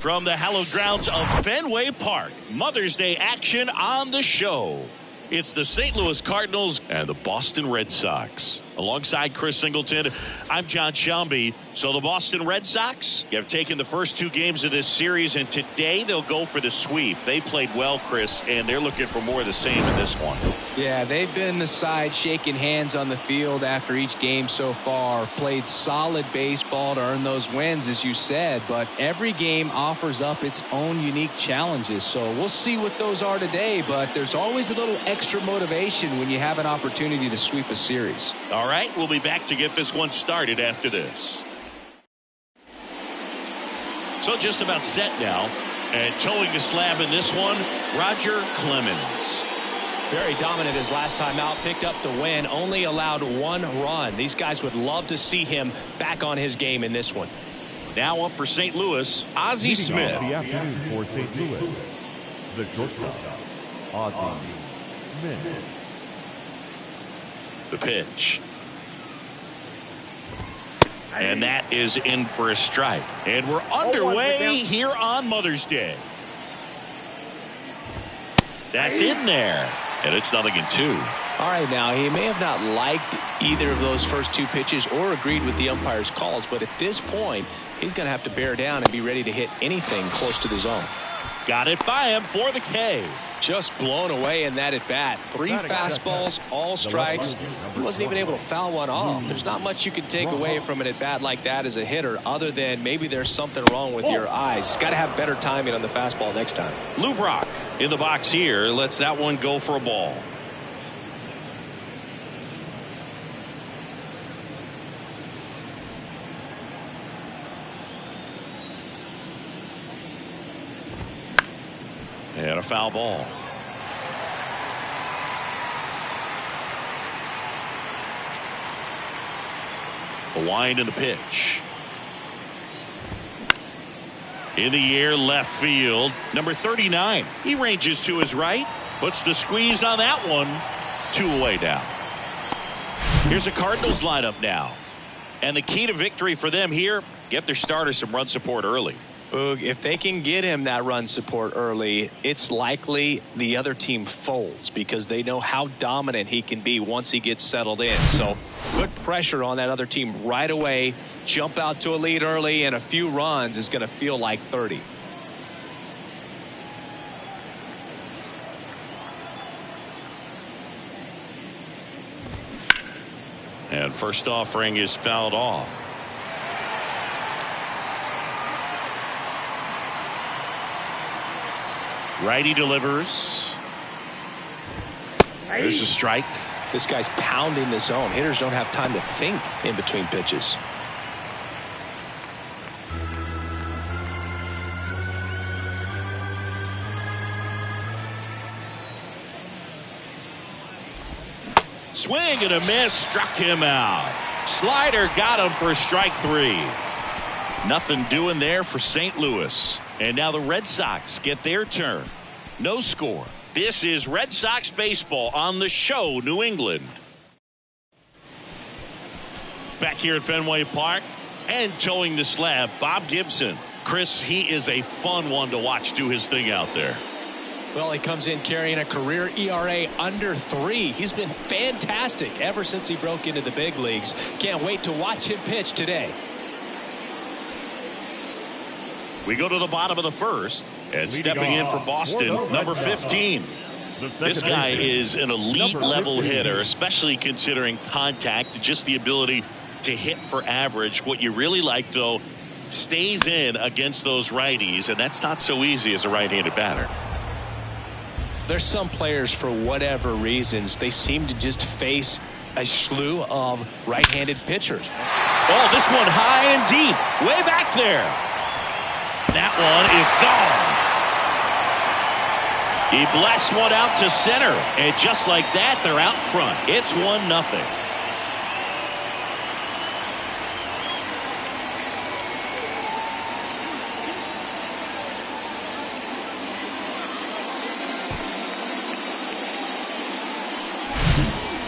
From the hallowed grounds of Fenway Park, Mother's Day action on the show. It's the St. Louis Cardinals and the Boston Red Sox. Alongside Chris Singleton, I'm John Shambi. So the Boston Red Sox have taken the first two games of this series, and today they'll go for the sweep. They played well, Chris, and they're looking for more of the same in this one. Yeah, they've been the side shaking hands on the field after each game so far. Played solid baseball to earn those wins, as you said, but every game offers up its own unique challenges. So we'll see what those are today, but there's always a little extra motivation when you have an opportunity to sweep a series. All right, we'll be back to get this one started after this. So just about set now, and towing the slab in this one, Roger Clemens. Very dominant his last time out, picked up the win, only allowed one run. These guys would love to see him back on his game in this one. Now up for St. Louis, Ozzie Smith. The afternoon for St. Louis, the shortstop, Ozzie Smith. The pitch. And that is in for a strike. And we're underway here on Mother's Day. That's in there. And it's 0-2. All right, now he may have not liked either of those first two pitches or agreed with the umpire's calls, but at this point, he's going to have to bear down and be ready to hit anything close to the zone. Got it by him for the K. Just blown away in that at bat. 3 fastballs, all strikes. He wasn't even able to foul one off. There's not much you can take away from an at bat like that as a hitter, other than maybe there's something wrong with your eyes. Got to have better timing on the fastball next time. Lou Brock in the box here. Lets that one go for a ball. And a foul ball. A wind and a pitch. In the air, left field. Number 39. He ranges to his right. Puts the squeeze on that one. 2 away now. Here's the Cardinals lineup now. And the key to victory for them here, get their starter some run support early. Boog, if they can get him that run support early, it's likely the other team folds because they know how dominant he can be once he gets settled in. So put pressure on that other team right away. Jump out to a lead early, and a few runs is going to feel like 30. And first offering is fouled off. Righty delivers. There's a strike. This guy's pounding the zone. Hitters don't have time to think in between pitches. Swing and a miss, struck him out. Slider got him for strike 3. Nothing doing there for St. Louis. And now the Red Sox get their turn. No score. This is Red Sox baseball on the show, New England. Back here at Fenway Park and towing the slab, Bob Gibson. Chris, he is a fun one to watch do his thing out there. Well, he comes in carrying a career ERA under 3. He's been fantastic ever since he broke into the big leagues. Can't wait to watch him pitch today. We go to the bottom of the first, and stepping in for Boston, number 15. This guy is an elite level hitter, especially considering contact, just the ability to hit for average. What you really like, though, stays in against those righties, and that's not so easy as a right-handed batter. There's some players, for whatever reasons, they seem to just face a slew of right-handed pitchers. Oh, this one high and deep, way back there. That one is gone. He blasts one out to center, and just like that, they're out front. It's 1-0.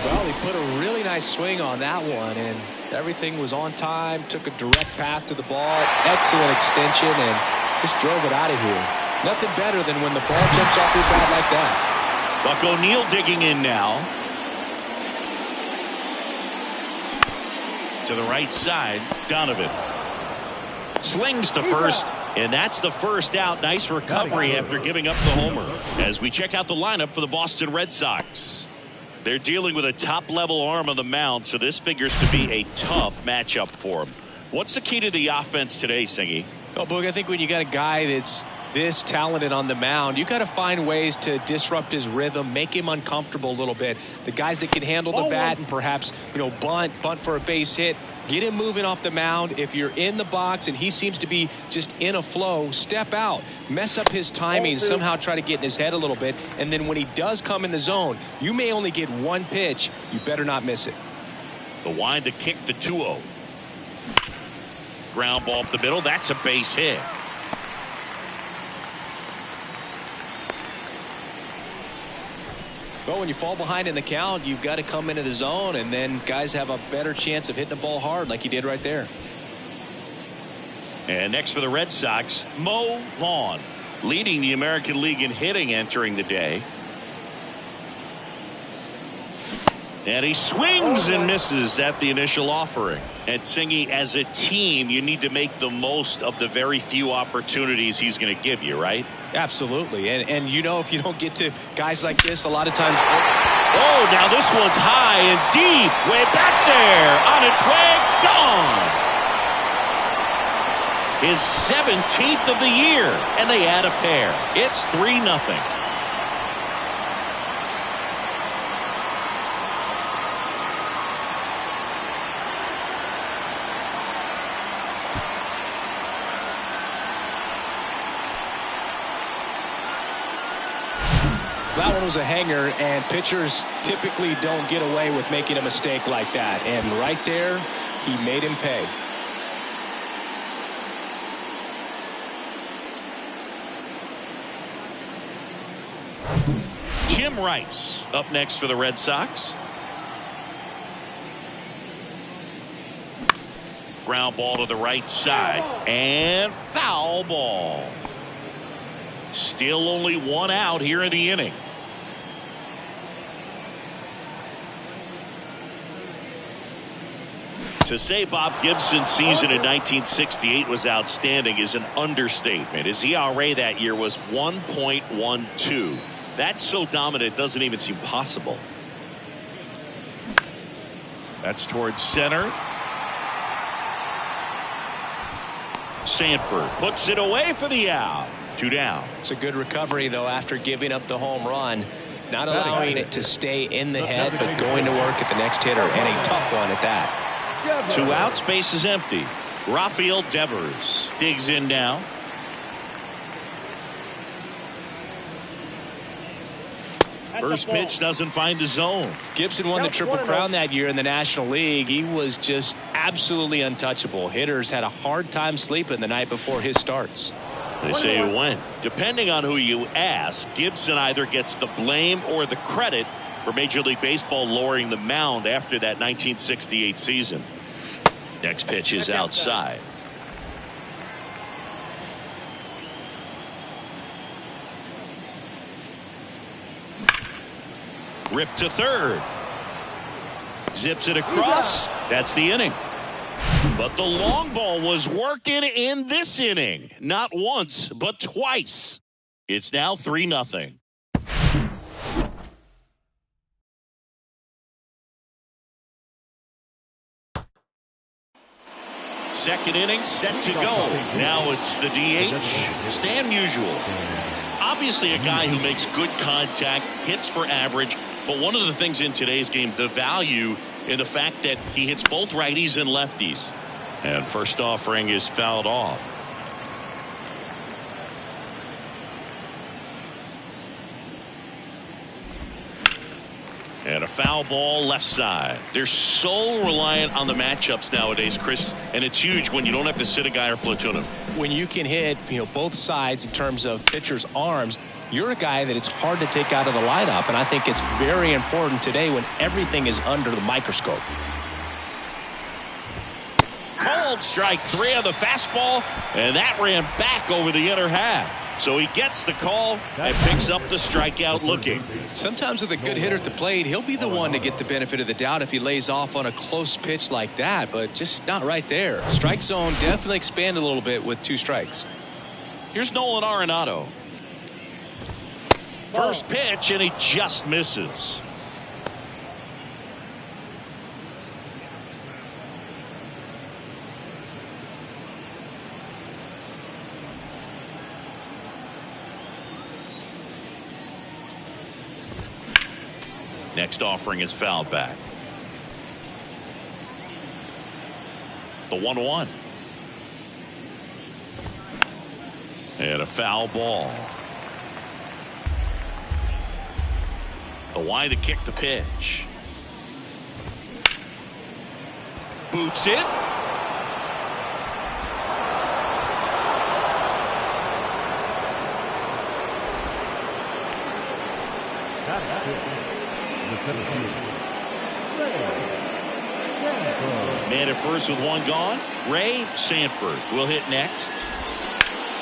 Well, he put a really nice swing on that one, and everything was on time, took a direct path to the ball, excellent extension, and Just drove it out of here. Nothing better than when the ball jumps off your bat like that. Buck O'Neil digging in now. To the right side, Donovan. Slings to first, and that's the first out. Nice recovery after giving up the homer. As we check out the lineup for the Boston Red Sox. They're dealing with a top-level arm on the mound, so this figures to be a tough matchup for them. What's the key to the offense today, Singy? Oh, Boog, I think when you got a guy that's this talented on the mound, you got to find ways to disrupt his rhythm, make him uncomfortable a little bit. The guys that can handle the bat and perhaps, bunt for a base hit, get him moving off the mound. If you're in the box and he seems to be just in a flow, step out, mess up his timing, somehow try to get in his head a little bit. And then when he does come in the zone, you may only get one pitch. You better not miss it. The wind to kick the 2-0. Ground ball up the middle. That's a base hit. Well, when you fall behind in the count, you've got to come into the zone, and then guys have a better chance of hitting the ball hard like you did right there. And next for the Red Sox, Mo Vaughn, leading the American League in hitting entering the day. And he swings and misses at the initial offering. And Singy, as a team, you need to make the most of the very few opportunities he's going to give you, right? Absolutely. And if you don't get to guys like this, a lot of times. Oh, now this one's high and deep. Way back there. On its way. Gone. His 17th of the year. And they add a pair. It's 3-0. That one was a hanger, and pitchers typically don't get away with making a mistake like that. And right there, he made him pay. Jim Rice up next for the Red Sox. Ground ball to the right side, and foul ball. Still only one out here in the inning. To say Bob Gibson's season in 1968 was outstanding is an understatement. His ERA that year was 1.12. That's so dominant it doesn't even seem possible. That's towards center. Sanford puts it away for the out. 2 down. It's a good recovery, though, after giving up the home run. Not allowing it to stay in the head, but going to work at the next hitter, and a tough one at that. 2 outs, base is empty. Rafael Devers digs in now. First pitch doesn't find the zone. Gibson won the Triple Crown that year in the National League. He was just absolutely untouchable. Hitters had a hard time sleeping the night before his starts. They say when. Depending on who you ask, Gibson either gets the blame or the credit for Major League Baseball lowering the mound after that 1968 season. Next pitch is outside. Ripped to third. Zips it across. That's the inning. But the long ball was working in this inning. Not once, but twice. It's now 3-0. Second inning set to go. Now it's the DH, Stan Musial. Obviously a guy who makes good contact, hits for average. But one of the things in today's game, the value in the fact that he hits both righties and lefties. And first offering is fouled off. And a foul ball left side. They're so reliant on the matchups nowadays, Chris, and it's huge when you don't have to sit a guy or platoon him. When you can hit, both sides in terms of pitchers' arms, you're a guy that it's hard to take out of the lineup, and I think it's very important today when everything is under the microscope. Called called strike 3 on the fastball, and that ran back over the inner half. So he gets the call and picks up the strikeout looking. Sometimes with a good hitter at the plate, he'll be the one to get the benefit of the doubt if he lays off on a close pitch like that, but just not right there. Strike zone definitely expanded a little bit with 2 strikes. Here's Nolan Arenado. First pitch, and he just misses. Next offering is fouled back. The 1-1. And a foul ball. The wide to kick the pitch. Boots it. Man at first with 1 gone. Ray Sanford will hit next.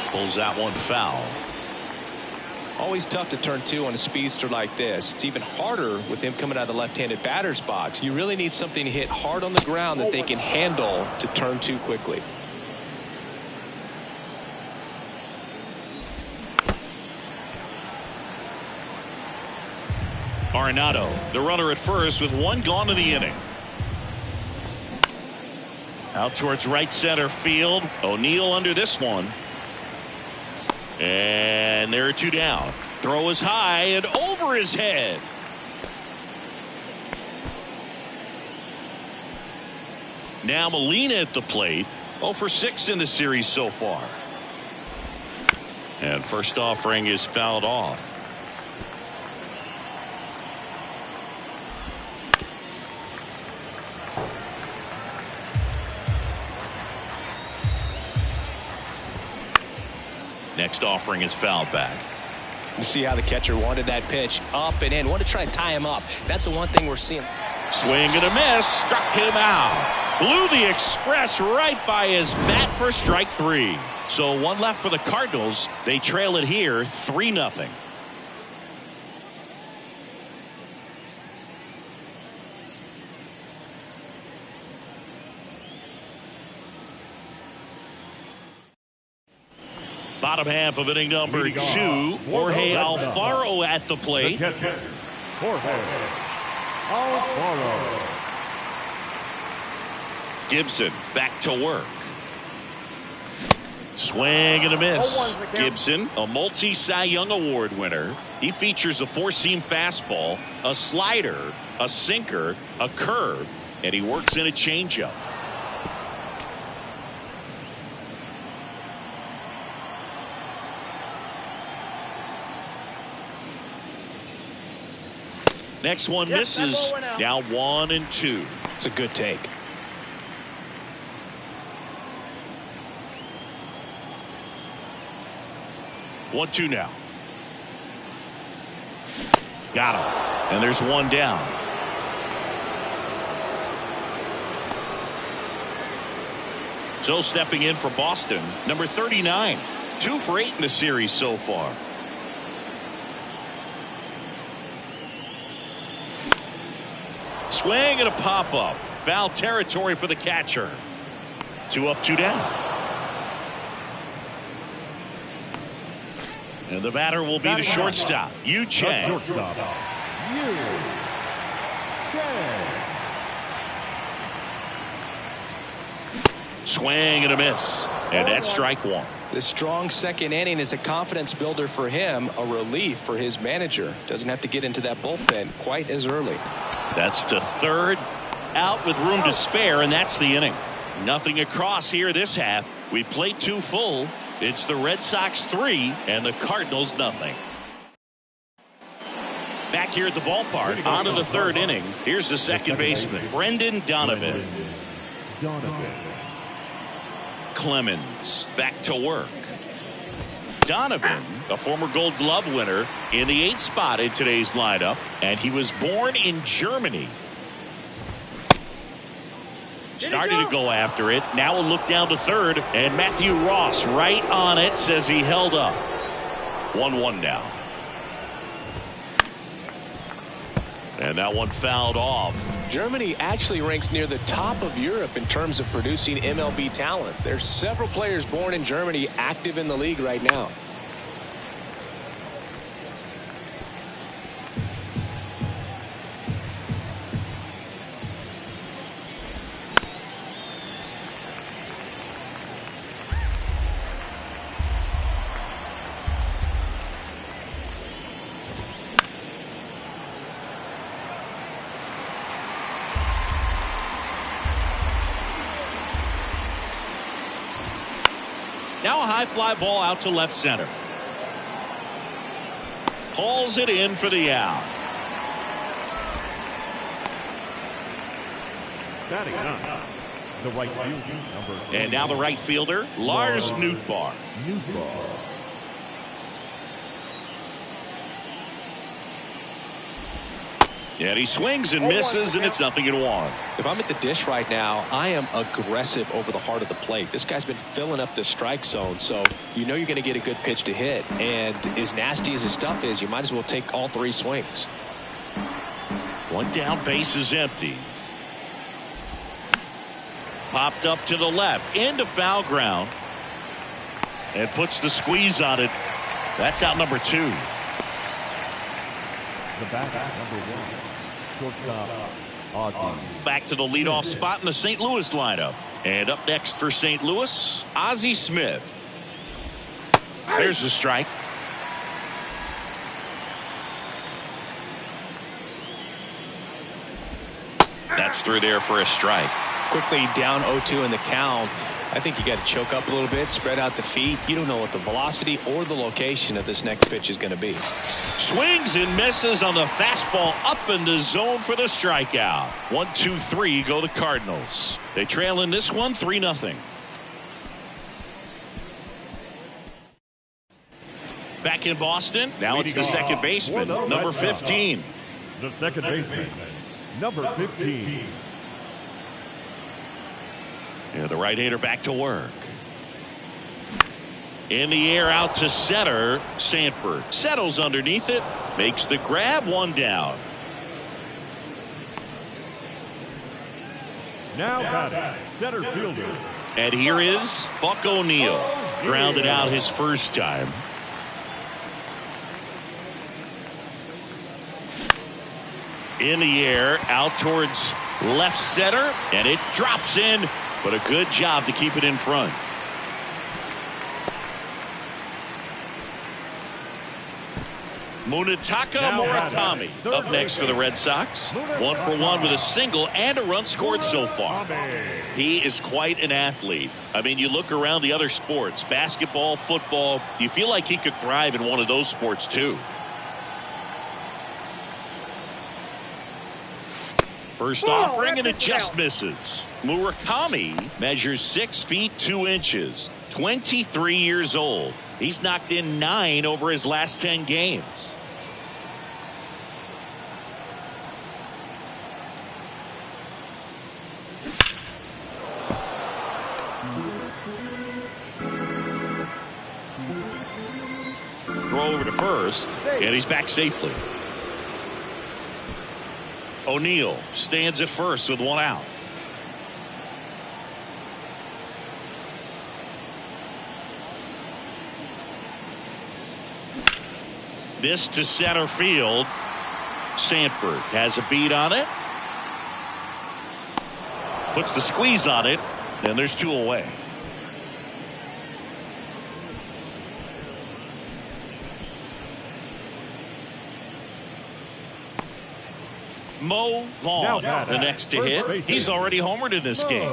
Pulls that one foul. Always tough to turn 2 on a speedster like this. It's even harder with him coming out of the left-handed batter's box. You really need something to hit hard on the ground that they can handle to turn 2 quickly. Arenado, the runner at first with 1 gone in the inning. Out towards right center field. O'Neill under this one. And there are 2 down. Throw is high and over his head. Now Molina at the plate. 0 for 6 in the series so far. And first offering is fouled off. Next offering is fouled back. You see how the catcher wanted that pitch up and in. Want to try and tie him up. That's the one thing we're seeing. Swing and a miss. Struck him out. Blew the express right by his bat for strike 3. So 1 left for the Cardinals. They trail it here 3-0. Bottom half of inning number 2. Jorge Alfaro at the plate. Jorge Alfaro. Gibson back to work. Swing and a miss. Gibson, a multi-Cy Young Award winner. He features a 4-seam fastball, a slider, a sinker, a curve, and he works in a changeup. Next one misses. Now 1-2. It's a good take. One, 2 now. Got him. And there's 1 down. So stepping in for Boston, number 39. 2 for 8 in the series so far. Swing and a pop-up. Foul territory for the catcher. 2 up, 2 down. And the batter will be the shortstop, Yu Chang. Swing and a miss. And that's strike 1. The strong second inning is a confidence builder for him, a relief for his manager. Doesn't have to get into that bullpen quite as early. That's to third, out with room to spare, and that's the inning. Nothing across here this half. We played 2 full. It's the Red Sox 3 and the Cardinals nothing. Back here at the ballpark, on to the 3rd inning. Here's the second baseman, Brendan Donovan. Clemens back to work. Donovan, a former Gold Glove winner, in the 8th spot in today's lineup, and he was born in Germany. Starting to go after it. Now a look down to third. And Matthew Ross right on it. Says he held up. 1-1 now. And that one fouled off. Germany actually ranks near the top of Europe in terms of producing MLB talent. There's several players born in Germany active in the league right now. Now a high fly ball out to left center. Pulls it in for the out. Batting nine, the right fielder, number 20. And now the right fielder, Lars Nootbaar. And he swings and misses, and it's 0-1. If I'm at the dish right now, I am aggressive over the heart of the plate. This guy's been filling up the strike zone, so you know you're going to get a good pitch to hit. And as nasty as his stuff is, you might as well take all three swings. One down, base is empty. Popped up to the left, into foul ground. And puts the squeeze on it. That's out number 2. The back, number 1. Shortstop, Ozzie. Back to the leadoff spot in the St. Louis lineup. And up next for St. Louis, Ozzie Smith. There's the strike. That's through there for a strike. Quickly down 0-2 in the count. I think you got to choke up a little bit, spread out the feet. You don't know what the velocity or the location of this next pitch is going to be. Swings and misses on the fastball up in the zone for the strikeout. 1-2-3 go the Cardinals. They trail in this one 3-0. Back in Boston. Now it's the second baseman, number 15. The second baseman, number 15. And the right-hander back to work. In the air out to center. Sanford settles underneath it. Makes the grab. 1 down. Now batting, center fielder. And here is Buck O'Neil. Grounded out his first time. In the air out towards left center. And it drops in. But a good job to keep it in front. Munetaka Murakami up next for the Red Sox. 1 for 1 with a single and a run scored so far. He is quite an athlete. I mean, you look around the other sports, basketball, football, you feel like he could thrive in one of those sports too. First offering, and it just misses. Murakami measures 6 feet 2 inches, 23 years old. He's knocked in 9 over his last 10 games. Throw over to first, and he's back safely. O'Neal stands at first with 1 out. This to center field. Sanford has a beat on it. Puts the squeeze on it. And there's 2 away. Mo Vaughn, the next to hit. He's already homered in this game.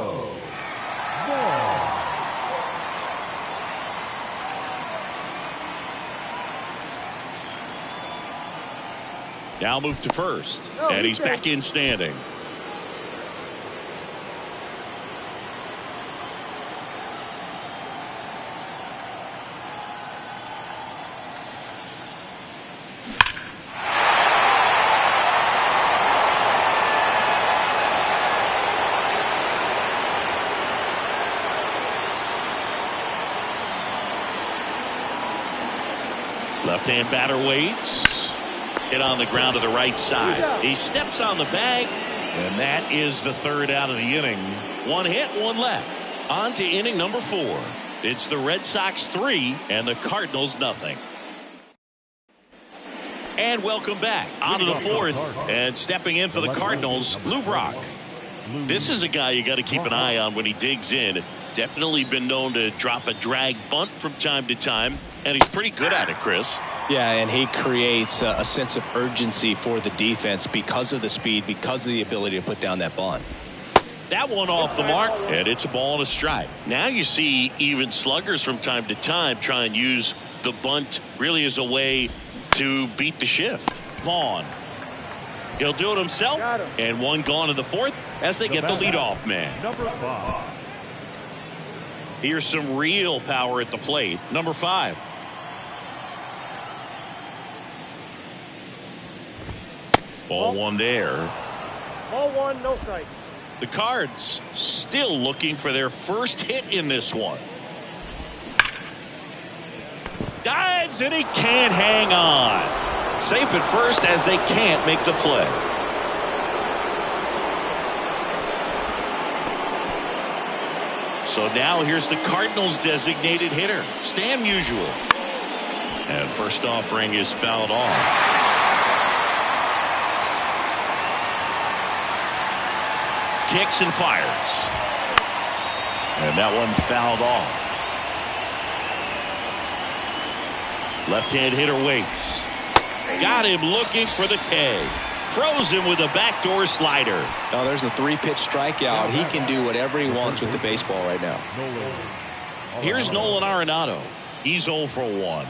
Now move to first. And he's back in standing. Left-hand batter waits. Hit on the ground to the right side. He steps on the bag, and that is the third out of the inning. One hit, one left. On to inning number 4. It's the Red Sox 3 and the Cardinals nothing. And welcome back. On to the 4th, and stepping in for the Cardinals, Lou Brock. This is a guy you got to keep an eye on when he digs in. Definitely been known to drop a drag bunt from time to time, and he's pretty good at it, Chris. Yeah, and he creates a sense of urgency for the defense because of the speed, because of the ability to put down that bunt. That one off the mark, and it's a ball and a strike. Now you see even sluggers from time to time try and use the bunt really as a way to beat the shift. Vaughn. He'll do it himself, and one gone in the 4th as they get the leadoff man. Number 5. Here's some real power at the plate. Number 5. Ball 1 there. Ball 1, no strike. The Cards still looking for their first hit in this one. Dives, and he can't hang on. Safe at first as they can't make the play. So now here's the Cardinals designated hitter, Stan Musial. And first offering is fouled off. Kicks and fires. And that one fouled off. Left-hand hitter waits. Got him looking for the K. Throws him with a backdoor slider. Oh, there's a 3-pitch strikeout. He can do whatever he wants with the baseball right now. Here's Nolan Arenado. He's 0 for 1.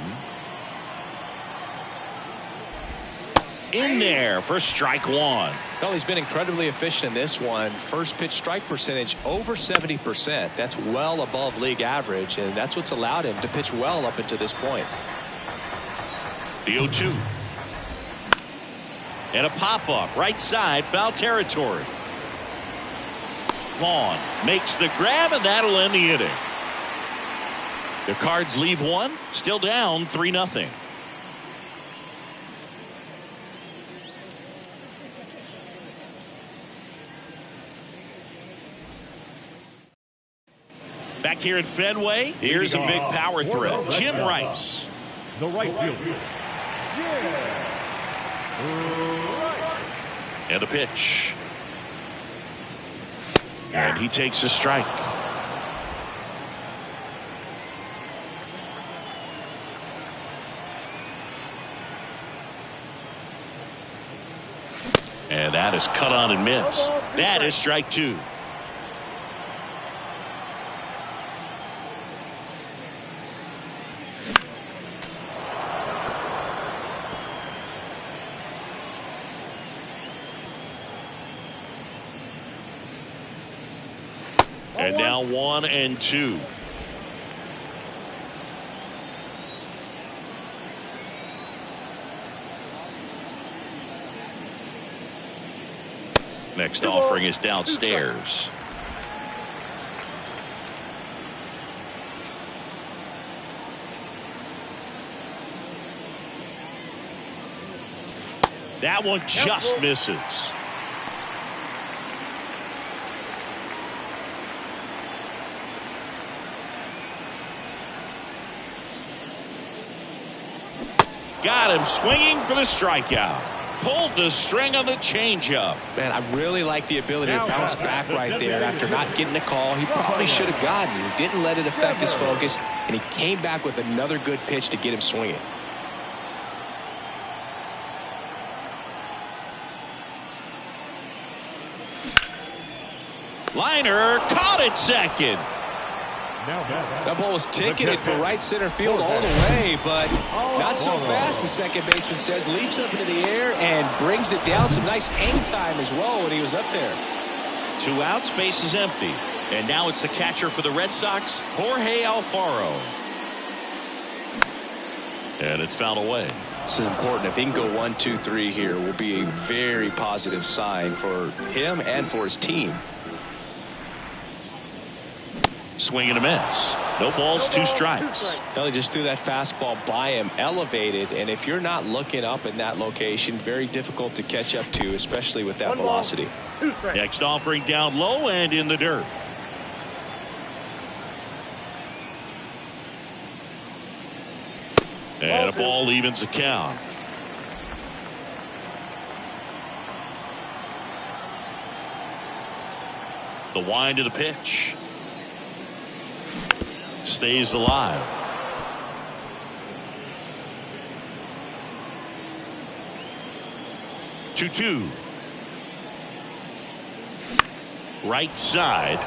In there for strike 1. Well, he's been incredibly efficient in this one. First pitch strike percentage over 70%. That's well above league average, and that's what's allowed him to pitch well up until this point. The 0-2. And a pop-up right side, foul territory. Vaughn makes the grab, and that'll end the inning. The Cards leave one, still down 3-0. Back here at Fenway, here's a big power threat. Jim Rice. The right fielder. And a pitch. And he takes a strike. And that is cut on and missed. That is strike 2. And now 1 and 2. Next offering is downstairs. That one just misses. Got him swinging for the strikeout. Pulled the string on the changeup. Man, I really like the ability to bounce back right there after not getting a call he probably should have gotten. He didn't let it affect his focus, and he came back with another good pitch to get him swinging. Liner caught it second. That ball was ticketed for right center field all the way, but not so fast, the second baseman says. Leaps up into the air and brings it down. Some nice hang time as well when he was up there. 2 outs, base is empty. And now it's the catcher for the Red Sox, Jorge Alfaro. And it's fouled away. This is important. If he can go 1, 2, 3 here, will be a very positive sign for him and for his team. Swing and a miss. No balls, 2 strikes. Well, he just threw that fastball by him, elevated, and if you're not looking up in that location, very difficult to catch up to, especially with that velocity. Next offering down low and in the dirt. And a ball evens the count. The wind of the pitch. Stays alive. Two. Right side.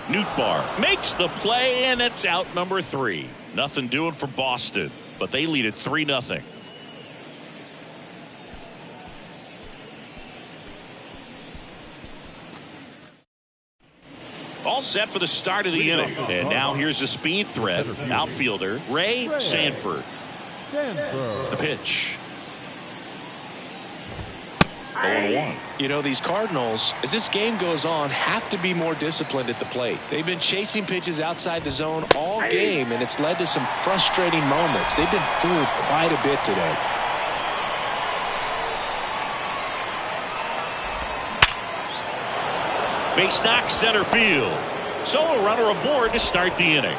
Nootbaar makes the play, and it's out number 3. Nothing doing for Boston, but they lead it 3-0. All set for the start of the inning. And now here's the speed threat. Outfielder Ray Sanford. The pitch. 0-1. You know, these Cardinals, as this game goes on, have to be more disciplined at the plate. They've been chasing pitches outside the zone all game, and it's led to some frustrating moments. They've been fooled quite a bit today. Base knock center field. So a runner aboard to start the inning.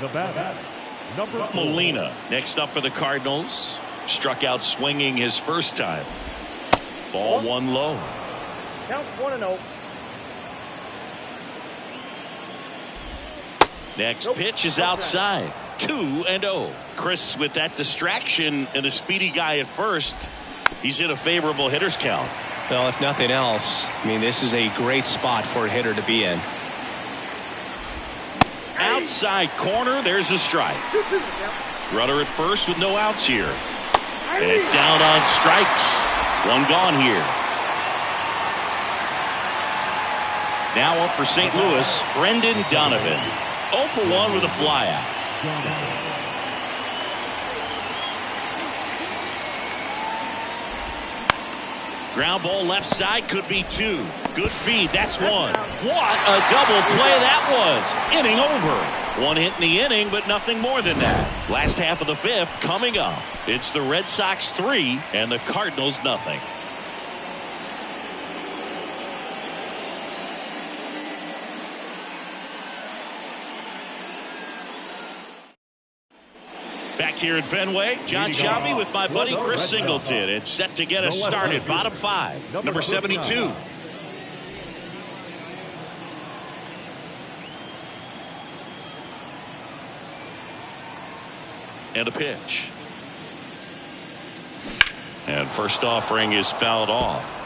The batter, number 4. Molina next up for the Cardinals. Struck out swinging his first time. Ball 1 low. Count 1-0. Next pitch is outside. 2-0. Chris, with that distraction and a speedy guy at first, he's in a favorable hitter's count. Well, if nothing else, I mean, this is a great spot for a hitter to be in. Outside corner, there's a strike. Runner at first with no outs here. And down on strikes. 1 gone here. Now up for St. Louis, Brendan Donovan. 0 for 1 with a flyout. Ground ball left side, could be 2. Good feed, that's 1. What a double play that was. Inning over. 1 hit in the inning, but nothing more than that. Last half of the 5th coming up. It's the Red Sox 3 and the Cardinals nothing. Back here at Fenway, John Shelby with my buddy Chris Singleton. It's set to get us started. Bottom 5, number 72. And a pitch. And first offering is fouled off.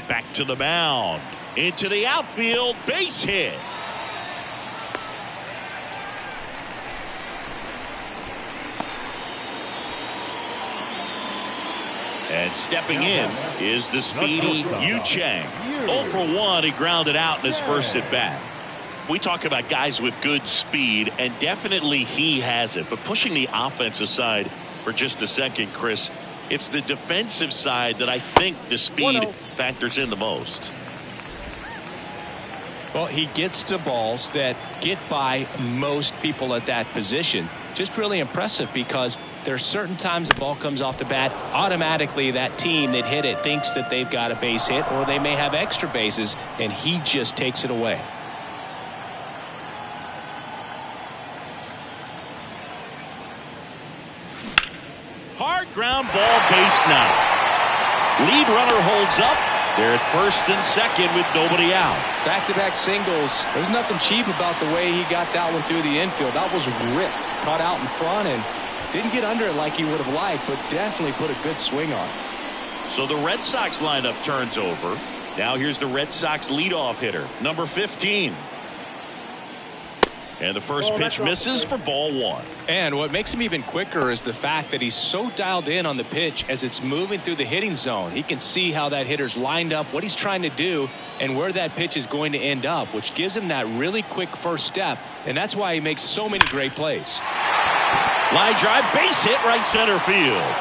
Back to the mound. Into the outfield. Base hit. And stepping in is the speedy Yu Chang. 0 for 1. He grounded out in his first at bat. We talk about guys with good speed, and definitely he has it. But pushing the offense aside for just a second, Chris, it's the defensive side that I think the speed factors in the most. Well, he gets to balls that get by most people at that position. Just really impressive because there are certain times the ball comes off the bat, automatically that team that hit it thinks that they've got a base hit, or they may have extra bases, and he just takes it away. Hard ground ball, base knock. Lead runner holds up. They're at first and second with nobody out. Back-to-back singles. There's nothing cheap about the way he got that one through the infield. That was ripped. Caught out in front and didn't get under it like he would have liked, but definitely put a good swing on. So the Red Sox lineup turns over. Now here's the Red Sox leadoff hitter, number 15. And the first pitch misses for ball one. And what makes him even quicker is the fact that he's so dialed in on the pitch as it's moving through the hitting zone. He can see how that hitter's lined up, what he's trying to do, and where that pitch is going to end up, which gives him that really quick first step. And that's why he makes so many great plays. Line drive, base hit, right center field.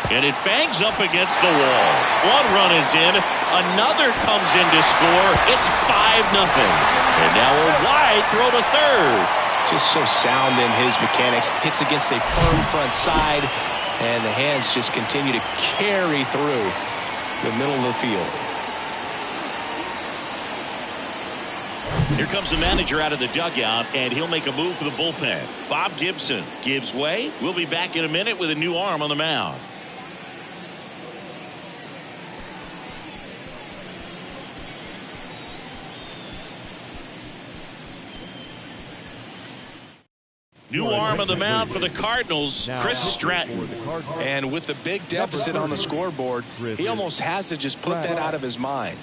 And it bangs up against the wall. One run is in. Another comes in to score. It's 5-0. And now a wide throw to third. Just so sound in his mechanics. Hits against a firm front side. And the hands just continue to carry through the middle of the field. Here comes the manager out of the dugout, and he'll make a move for the bullpen. Bob Gibson gives way. We'll be back in a minute with a new arm on the mound. New arm on the mound for the Cardinals, Chris Stratton. And with the big deficit on the scoreboard, he almost has to just put that out of his mind.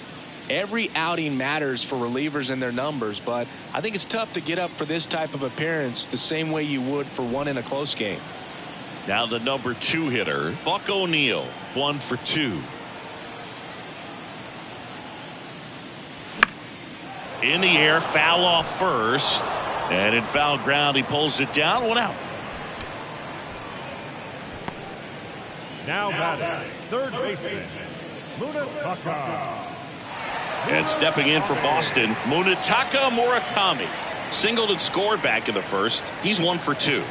Every outing matters for relievers and their numbers, but I think it's tough to get up for this type of appearance the same way you would for one in a close game. Now the number 2 hitter, Buck O'Neil, 1 for 2. In the air, foul off first. And in foul ground, he pulls it down. 1 out. Now batting, third baseman, Munetaka. And stepping in for Boston, Munetaka Murakami. Singled and scored back in the first. He's 1 for 2.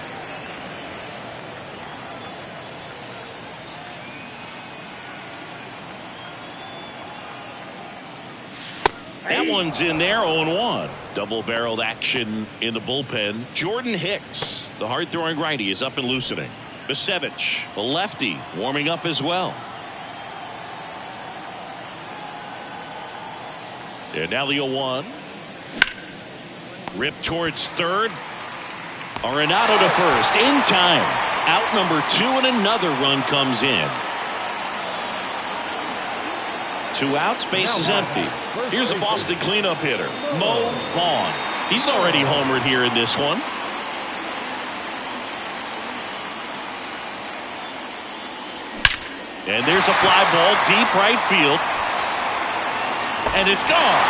That one's in there, 0-1. Double-barreled action in the bullpen. Jordan Hicks, the hard-throwing righty, is up and loosening. Bisevich, the lefty, warming up as well. And now the 0-1. Ripped towards third. Arenado to first. In time. Out number 2, and another run comes in. 2 outs, base is empty. Here's the Boston cleanup hitter, Mo Vaughn. He's already homered here in this one. And there's a fly ball deep right field. And it's gone.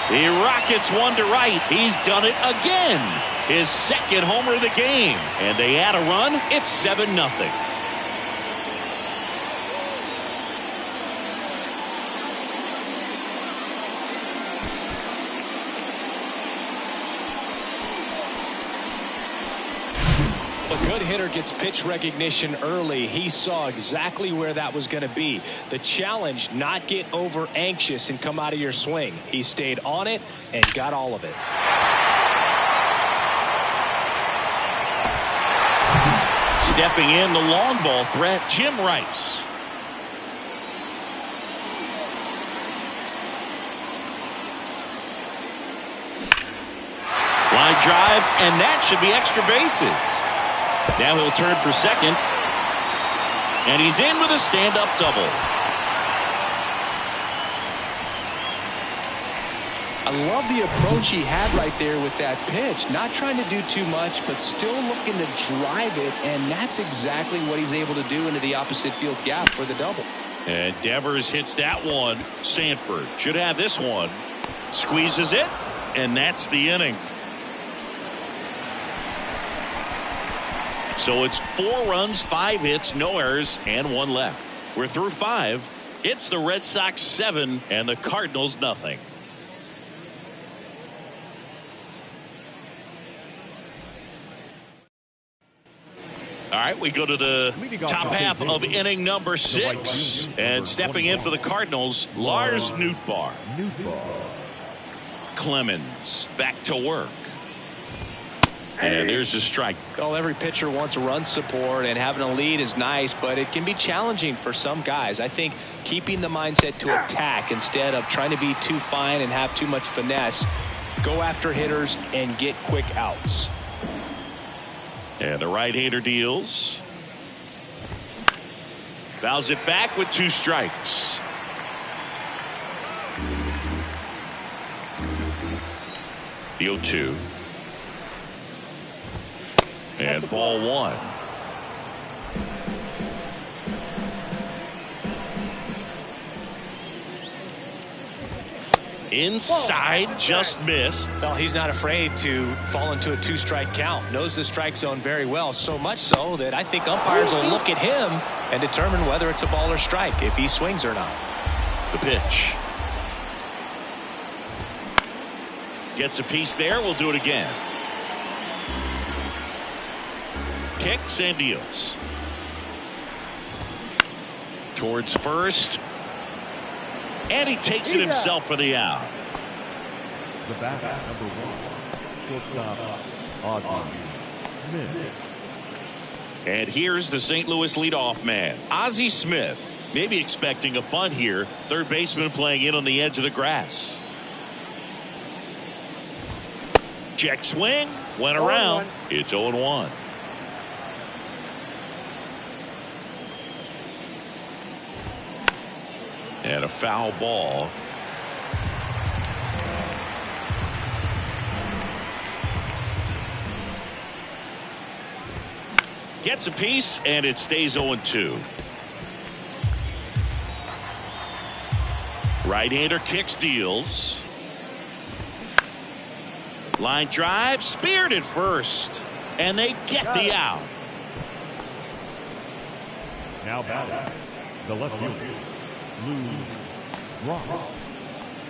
He rockets one to right. He's done it again. His second homer of the game. And they add a run. It's 7-0. A good hitter gets pitch recognition early. He saw exactly where that was going to be. The challenge, not get over anxious and come out of your swing. He stayed on it and got all of it. Stepping in, the long ball threat, Jim Rice. Line drive, and that should be extra bases. Now he'll turn for second. And he's in with a stand-up double. I love the approach he had right there with that pitch. Not trying to do too much, but still looking to drive it. And that's exactly what he's able to do into the opposite field gap for the double. And Devers hits that one. Sanford should have this one. Squeezes it, and that's the inning. So it's 4 runs, 5 hits, no errors, and 1 left. We're through 5. It's the Red Sox 7 and the Cardinals nothing. All right, we go to the top half of inning number 6. And stepping in for the Cardinals, Lars Nootbaar. Clemens back to work. And there's a strike. Well, every pitcher wants run support, and having a lead is nice, but it can be challenging for some guys. I think keeping the mindset to attack instead of trying to be too fine and have too much finesse. Go after hitters and get quick outs. And the right-hander deals. Fouls it back with 2 strikes. The 0-2. And ball one. Inside, just missed. Well, he's not afraid to fall into a 2-strike count. Knows the strike zone very well, so much so that I think umpires will look at him and determine whether it's a ball or strike, if he swings or not. The pitch. Gets a piece there. We'll do it again. Kicks and deals. Towards first. And he takes it himself for the out. The batter, number 1, shortstop, Ozzie Smith. And here's the St. Louis leadoff man, Ozzie Smith. Maybe expecting a bunt here. Third baseman playing in on the edge of the grass. Check swing. Went around. It's 0-1. And a foul ball. Gets a piece, and it stays 0-2. Right-hander kicks, deals. Line drive, speared at first, and they get the out. Now batting, the left fielder, Lou Brock.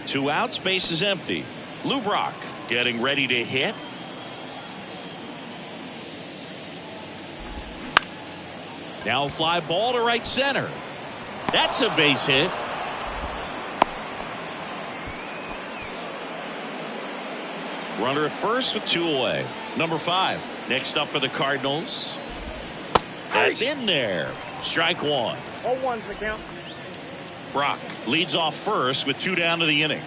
2 outs, base is empty. Lou Brock getting ready to hit. Now fly ball to right center. That's a base hit. Runner at first with 2 away. Number 5. Next up for the Cardinals. That's in there. Strike 1. 0-1's the count. Brock leads off first with 2 down to the inning.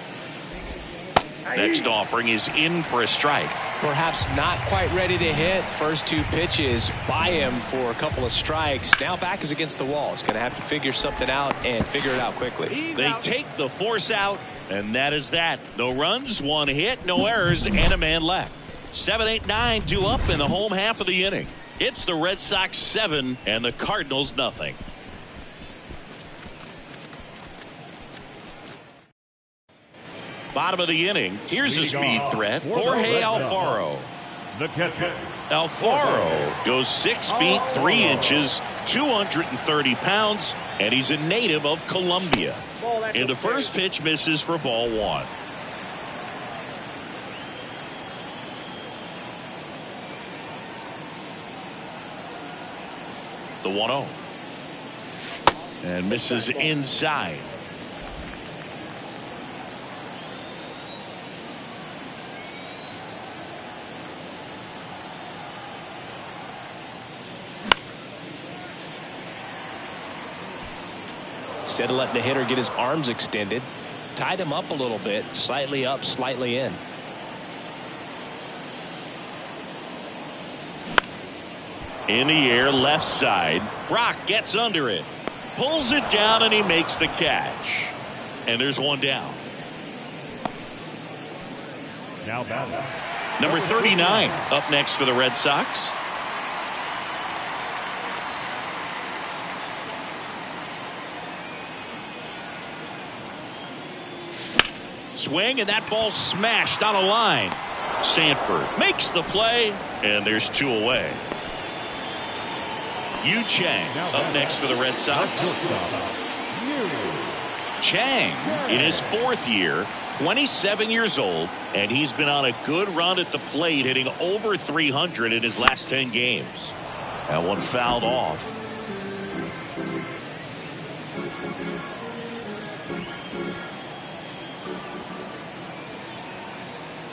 Next offering is in for a strike. Perhaps not quite ready to hit. First 2 pitches by him for a couple of strikes. Now back is against the wall. He's going to have to figure something out and figure it out quickly. They take the force out, and that is that. No runs, 1 hit, no errors, and a man left. 7, 8, 9 due up in the home half of the inning. It's the Red Sox 7 and the Cardinals nothing. Bottom of the inning. Here's a speed threat. Jorge Alfaro. The catcher. Alfaro goes 6 feet 3 inches, 230 pounds, and he's a native of Colombia. And the first pitch misses for ball 1. The 1-0. And misses inside. Instead of letting the hitter get his arms extended, tied him up a little bit, slightly up, slightly in. In the air, left side. Brock gets under it, pulls it down, and he makes the catch. And there's 1 down. Now batting. Number 39 up next for the Red Sox. Swing, and that ball smashed on a line. Sanford makes the play, and there's 2 away. Yu Chang up next for the Red Sox. Chang in his 4th year, 27 years old, and he's been on a good run at the plate, hitting over 300 in his last 10 games. That one fouled off.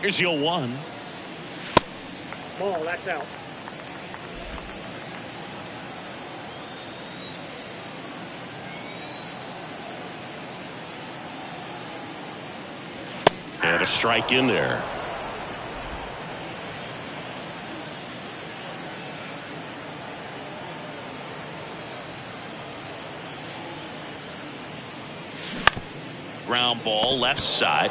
Here's the 0-1. Ball, that's out. And a strike in there. Ground ball left side.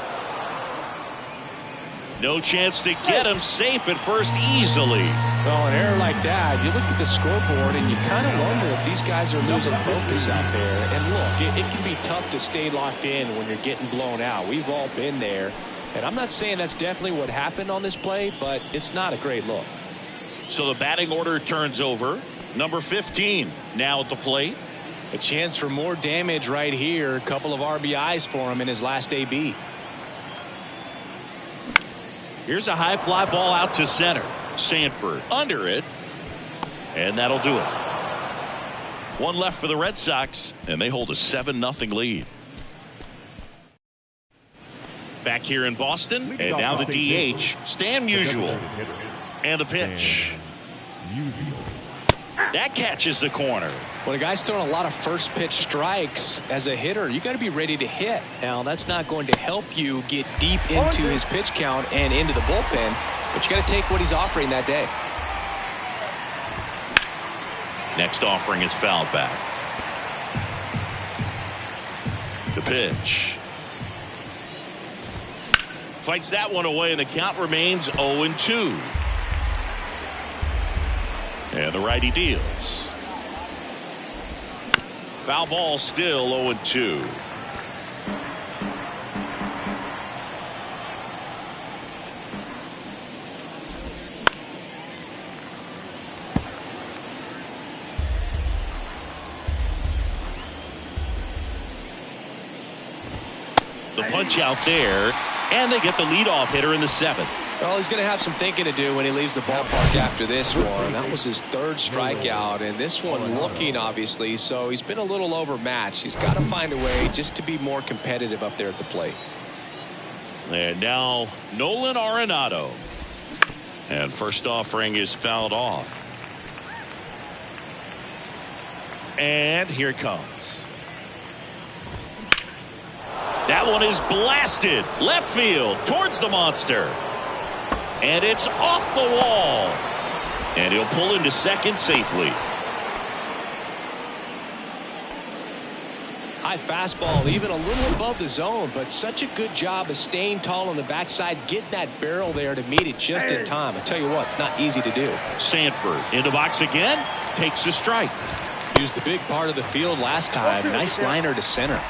No chance to get him safe at first easily. Well, an error like that, you look at the scoreboard and you kind of wonder if these guys are losing focus out there. And look, it can be tough to stay locked in when you're getting blown out. We've all been there. And I'm not saying that's definitely what happened on this play, but it's not a great look. So the batting order turns over. Number 15 now at the plate. A chance for more damage right here. A couple of RBIs for him in his last AB. Here's a high fly ball out to center. Sanford under it. And that'll do it. One left for the Red Sox, and they hold a 7-0 lead. Back here in Boston, and now the DH, Stan Musial. And the pitch. That catches the corner. When a guy's throwing a lot of first pitch strikes as a hitter, you got to be ready to hit. Now, that's not going to help you get deep into his pitch count and into the bullpen, but you got to take what he's offering that day. Next offering is fouled back. The pitch. Fights that one away, and the count remains 0-2. And the righty deals. Foul ball, still 0-2. The punch out there, and they get the leadoff hitter in the 7th. Well, he's going to have some thinking to do when he leaves the ballpark after this one. That was his 3rd strikeout, and this one looking, obviously, so he's been a little overmatched. He's got to find a way just to be more competitive up there at the plate. And now Nolan Arenado. And first offering is fouled off. And here it comes. That one is blasted left field towards the monster. And it's off the wall. And he'll pull into second safely. High fastball, even a little above the zone, but such a good job of staying tall on the backside, getting that barrel there to meet it just in time. I tell you what, it's not easy to do. Sanford in the box again, takes a strike. Used the big part of the field last time. Nice liner to center.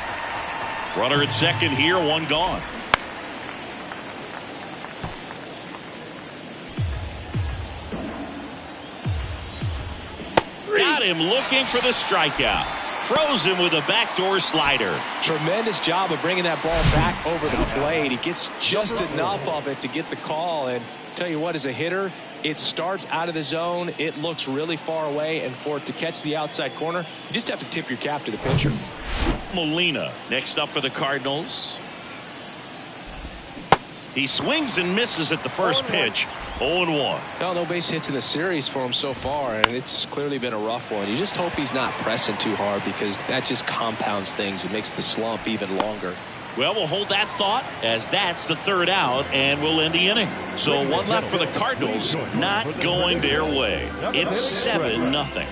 Runner at second here, one gone. Got him looking for the strikeout. Froze him with a backdoor slider. Tremendous job of bringing that ball back over the plate. He gets just enough of it to get the call. And tell you what, as a hitter, it starts out of the zone. It looks really far away. And for it to catch the outside corner, you just have to tip your cap to the pitcher. Molina next up for the Cardinals. He swings and misses at the first pitch. 0-1. Well, no base hits in the series for him so far, and it's clearly been a rough one. You just hope he's not pressing too hard, because that just compounds things. It makes the slump even longer. Well, we'll hold that thought, as that's the 3rd out, and we'll end the inning. So one left for the Cardinals, not going their way. It's 7-0.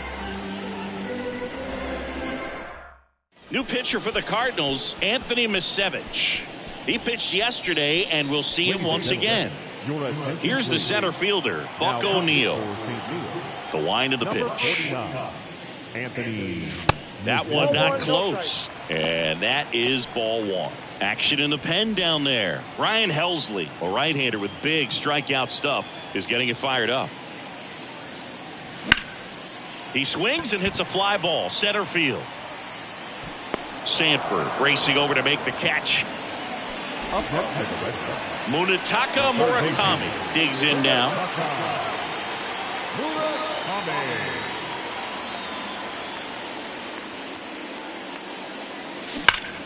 New pitcher for the Cardinals, Anthony Misevich. He pitched yesterday, and we'll see him once again. Here's the center fielder, Buck O'Neil. The wind of the pitch. That one not close. And that is ball 1. Action in the pen down there. Ryan Helsley, a right-hander with big strikeout stuff, is getting it fired up. He swings and hits a fly ball, center field. Sanford racing over to make the catch. Munetaka Murakami digs in now.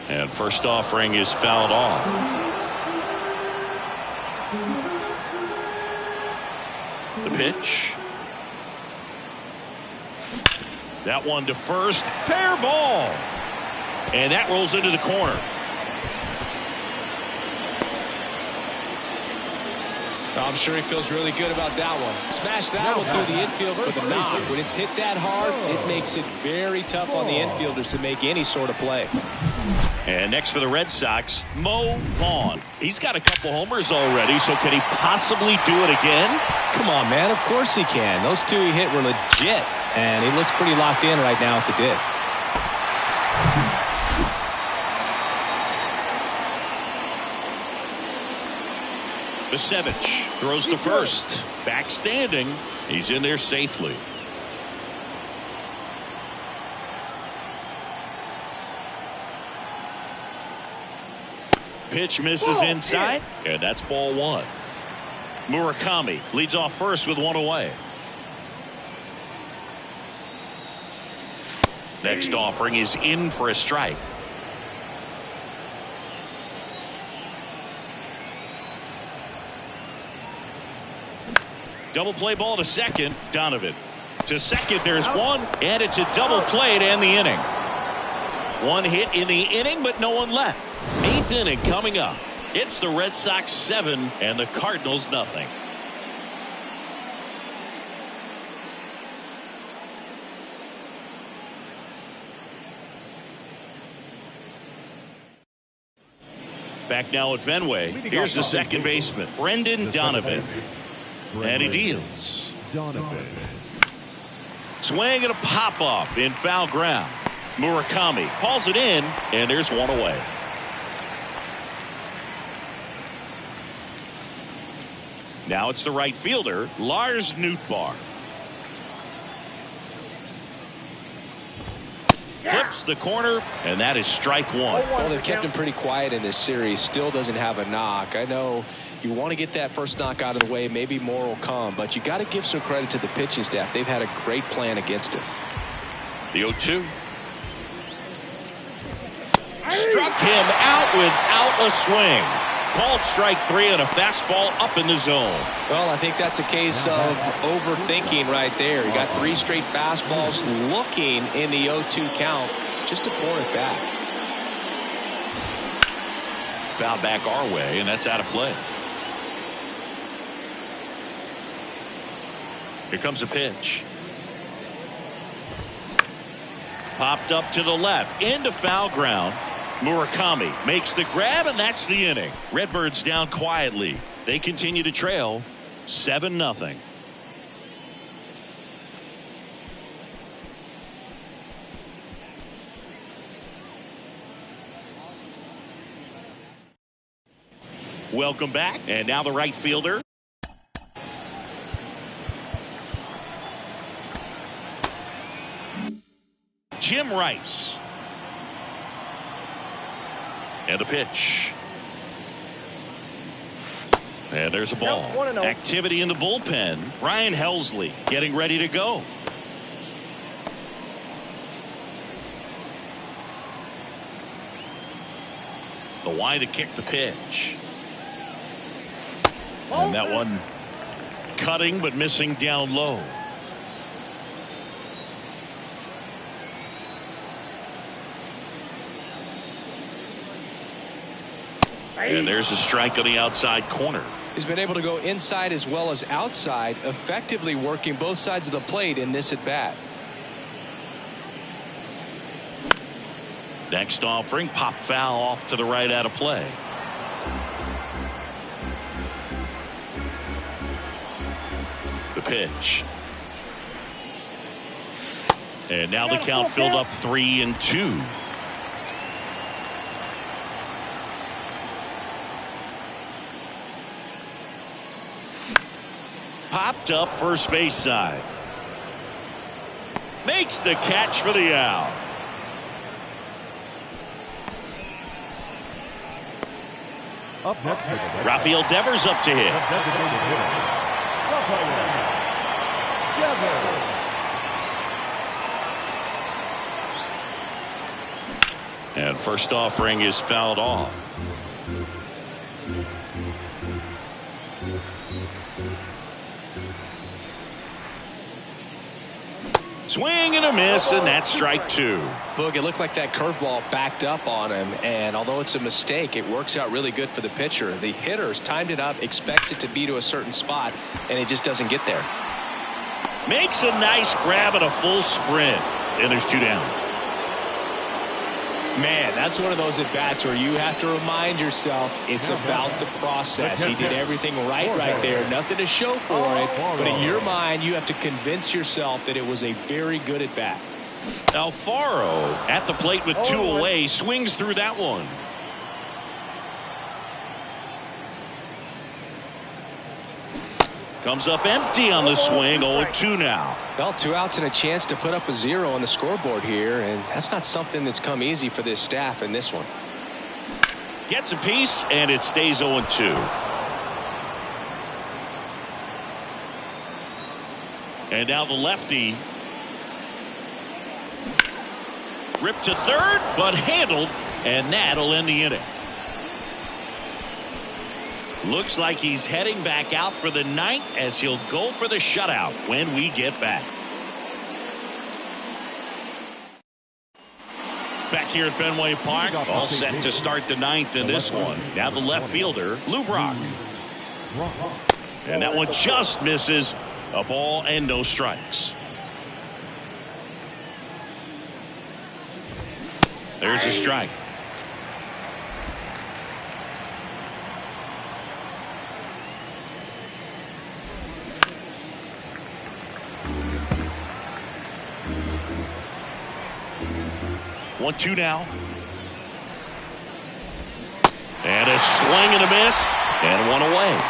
And first offering is fouled off. The pitch. That one to first. Fair ball. And that rolls into the corner. I'm sure he feels really good about that one. Smash that one through the infield for the knock. When it's hit that hard, it makes it very tough on the infielders to make any sort of play. And next for the Red Sox, Mo Vaughn. He's got a couple homers already, so can he possibly do it again? Come on, man. Of course he can. Those two he hit were legit, and he looks pretty locked in right now at the dish. Vasevich throws to first. Back standing. He's in there safely. Pitch misses inside, and that's ball one. Murakami leads off first with one away. Next offering is in for a strike. Double play ball to second. Donovan to second. There's one, and it's a double play to end the inning. One hit in the inning, but no one left. Eighth inning coming up. It's the Red Sox 7 and the Cardinals nothing. Back now at Fenway. Here's the second baseman, Brendan Donovan. And he deals. Donovan. Swing and a pop-up in foul ground. Murakami hauls it in, and there's one away. Now it's the right fielder, Lars Nootbaar. Clips the corner, and that is strike one. Well, they've kept him pretty quiet in this series. Still doesn't have a knock. I know you want to get that first knock out of the way. Maybe more will come, but you got to give some credit to the pitching staff. They've had a great plan against him. The 0-2. Struck him out without a swing. Called strike three and a fastball up in the zone. Well, I think that's a case of overthinking right there. You got three straight fastballs looking in the 0-2 count just to pour it back. Foul back our way, and that's out of play. Here comes a pitch. Popped up to the left into foul ground. Murakami makes the grab, and that's the inning. Redbirds down quietly. They continue to trail 7-0. Welcome back, and now the right fielder. Jim Rice. And a pitch. And there's a ball. Activity in the bullpen. Ryan Helsley getting ready to go. The wide to kick the pitch. And that one cutting but missing down low. And there's a strike on the outside corner. He's been able to go inside as well as outside, effectively working both sides of the plate in this at bat. Next offering, pop foul off to the right out of play. The pitch. And now the count filled up 3-2. Popped up first base side. Makes the catch for the out. Up next, Rafael Devers up to hit. And first offering is fouled off. Swing and a miss, and that's strike two. Boog, it looked like that curveball backed up on him, and although it's a mistake, it works out really good for the pitcher. The hitter's timed it up, expects it to be to a certain spot, and it just doesn't get there. Makes a nice grab and a full sprint, and there's two down. Man, that's one of those at-bats where you have to remind yourself it's about the process. He did everything right there. Nothing to show for it. But in your mind, you have to convince yourself that it was a very good at-bat. Alfaro at the plate with two away. Swings through that one. Comes up empty on the swing. 0-2 now. Well, 2 outs and a chance to put up a 0 on the scoreboard here, and that's not something that's come easy for this staff in this one. Gets a piece, and it stays 0-2. And now the lefty. Ripped to third, but handled, and that'll end the inning. Looks like he's heading back out for the ninth as he'll go for the shutout when we get back. Back here at Fenway Park, all set to start the ninth in this one. Now the left fielder, Lou Brock. And that one just misses. A ball and no strikes. There's a strike. One, two now. And a swing and a miss. And one away.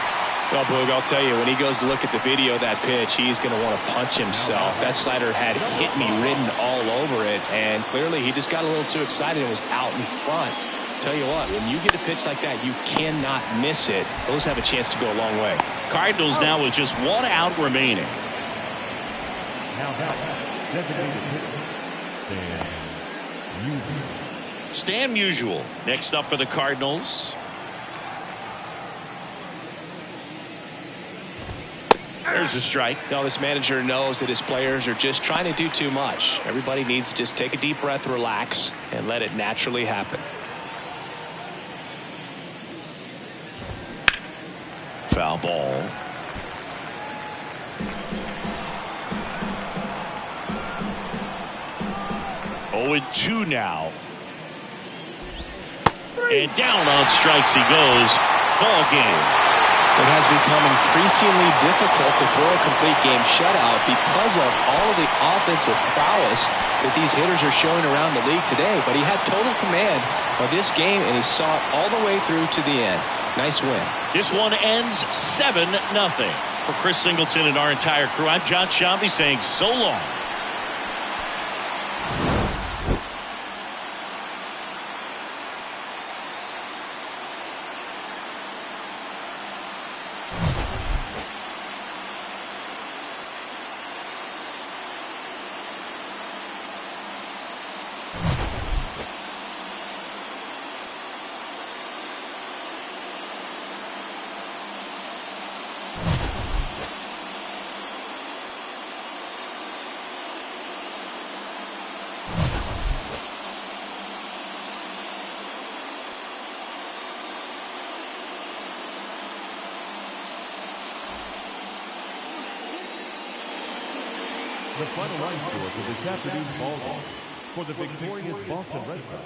Well, Boog, I'll tell you, when he goes to look at the video of that pitch, he's going to want to punch himself. That slider had hit me written all over it, and clearly he just got a little too excited and was out in front. Tell you what, when you get a pitch like that, you cannot miss it. Those have a chance to go a long way. Cardinals now with just 1 out remaining. Now back, designated hitter, Stan Musial next up for the Cardinals. There's a strike. Now this manager knows that his players are just trying to do too much. Everybody needs to just take a deep breath, relax, and let it naturally happen. Foul ball. Oh, and 2 now. And down on strikes he goes. Ball game. It has become increasingly difficult to throw a complete game shutout because of all of the offensive prowess that these hitters are showing around the league today. But he had total command of this game, and he saw it all the way through to the end. Nice win. This one ends 7-0. For Chris Singleton and our entire crew, I'm John Shambi saying so long. The final line score for this afternoon's ball game. For the victorious Boston Red Sox,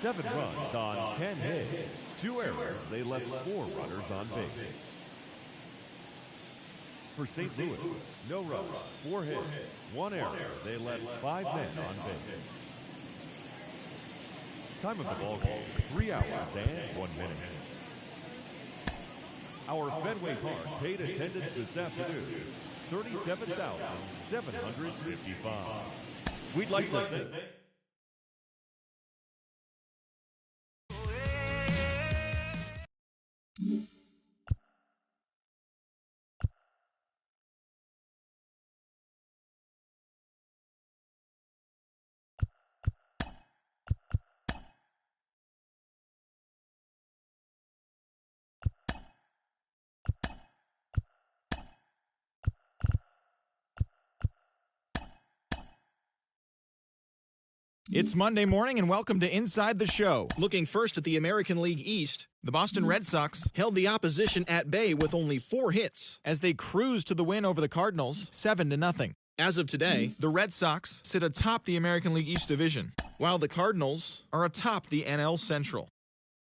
7 runs on 10 hits, 2 errors. They left 4 runners on base. For St. Louis, no runs, 4 hits, 1 error. They left 5 men on base. Time of the ball game, 3 hours and 1 minute. Our Fenway Park paid attendance this afternoon, 37,755. We'd like to thank It's Monday morning and welcome to Inside the Show. Looking first at the American League East, the Boston Red Sox held the opposition at bay with only 4 hits as they cruised to the win over the Cardinals 7-0. As of today, the Red Sox sit atop the American League East division, while the Cardinals are atop the NL Central.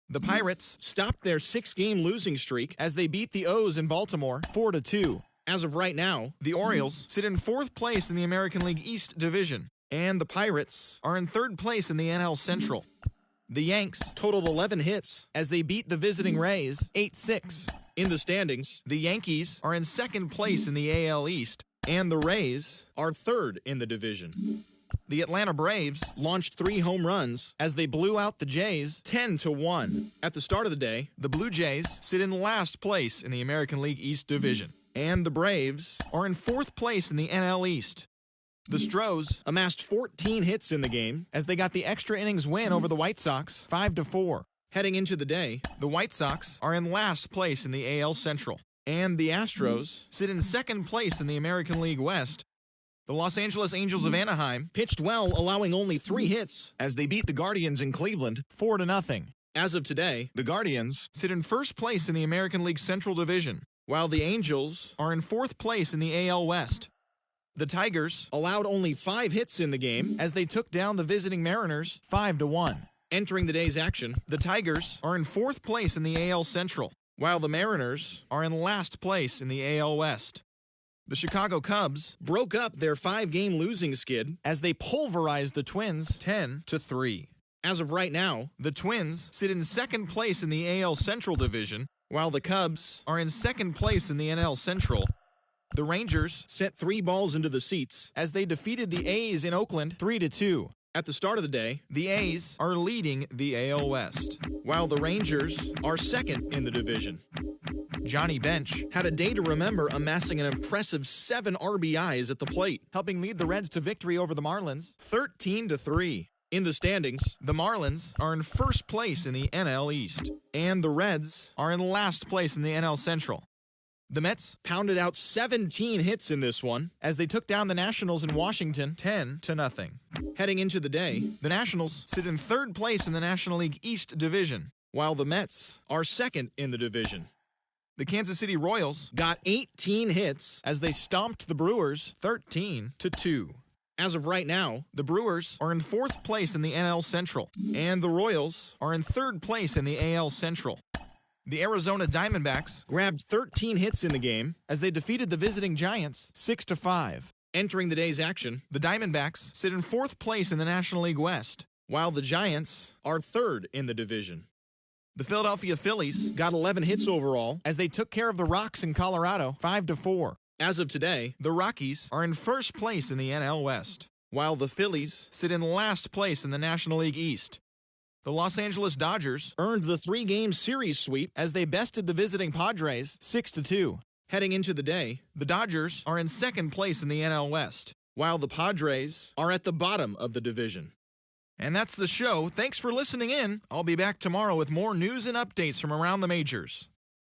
The Pirates stopped their 6-game losing streak as they beat the O's in Baltimore 4-2. As of right now, the Orioles sit in 4th place in the American League East division, and the Pirates are in 3rd place in the NL Central. The Yanks totaled 11 hits as they beat the visiting Rays 8-6. In the standings, the Yankees are in 2nd place in the AL East, and the Rays are 3rd in the division. The Atlanta Braves launched 3 home runs as they blew out the Jays 10-1. At the start of the day, the Blue Jays sit in last place in the American League East division, and the Braves are in 4th place in the NL East. The Stros amassed 14 hits in the game as they got the extra innings win over the White Sox 5-4. Heading into the day, the White Sox are in last place in the AL Central, and the Astros sit in 2nd place in the American League West. The Los Angeles Angels of Anaheim pitched well, allowing only 3 hits as they beat the Guardians in Cleveland 4-0. As of today, the Guardians sit in 1st place in the American League Central Division, while the Angels are in 4th place in the AL West. The Tigers allowed only 5 hits in the game as they took down the visiting Mariners 5-1. Entering the day's action, the Tigers are in 4th place in the AL Central, while the Mariners are in last place in the AL West. The Chicago Cubs broke up their 5-game losing skid as they pulverized the Twins 10-3. As of right now, the Twins sit in 2nd place in the AL Central Division, while the Cubs are in 2nd place in the NL Central. The Rangers sent 3 balls into the seats as they defeated the A's in Oakland 3-2. At the start of the day, the A's are leading the AL West, while the Rangers are 2nd in the division. Johnny Bench had a day to remember, amassing an impressive 7 RBIs at the plate, helping lead the Reds to victory over the Marlins 13-3. In the standings, the Marlins are in 1st place in the NL East, and the Reds are in last place in the NL Central. The Mets pounded out 17 hits in this one as they took down the Nationals in Washington 10-0. Heading into the day, the Nationals sit in 3rd place in the National League East division, while the Mets are 2nd in the division. The Kansas City Royals got 18 hits as they stomped the Brewers 13-2. As of right now, the Brewers are in 4th place in the NL Central, and the Royals are in 3rd place in the AL Central. The Arizona Diamondbacks grabbed 13 hits in the game as they defeated the visiting Giants 6-5. Entering the day's action, the Diamondbacks sit in 4th place in the National League West, while the Giants are 3rd in the division. The Philadelphia Phillies got 11 hits overall as they took care of the Rocks in Colorado 5-4. As of today, the Rockies are in 1st place in the NL West, while the Phillies sit in last place in the National League East. The Los Angeles Dodgers earned the 3-game series sweep as they bested the visiting Padres 6-2. Heading into the day, the Dodgers are in 2nd place in the NL West, while the Padres are at the bottom of the division. And that's the show. Thanks for listening in. I'll be back tomorrow with more news and updates from around the majors.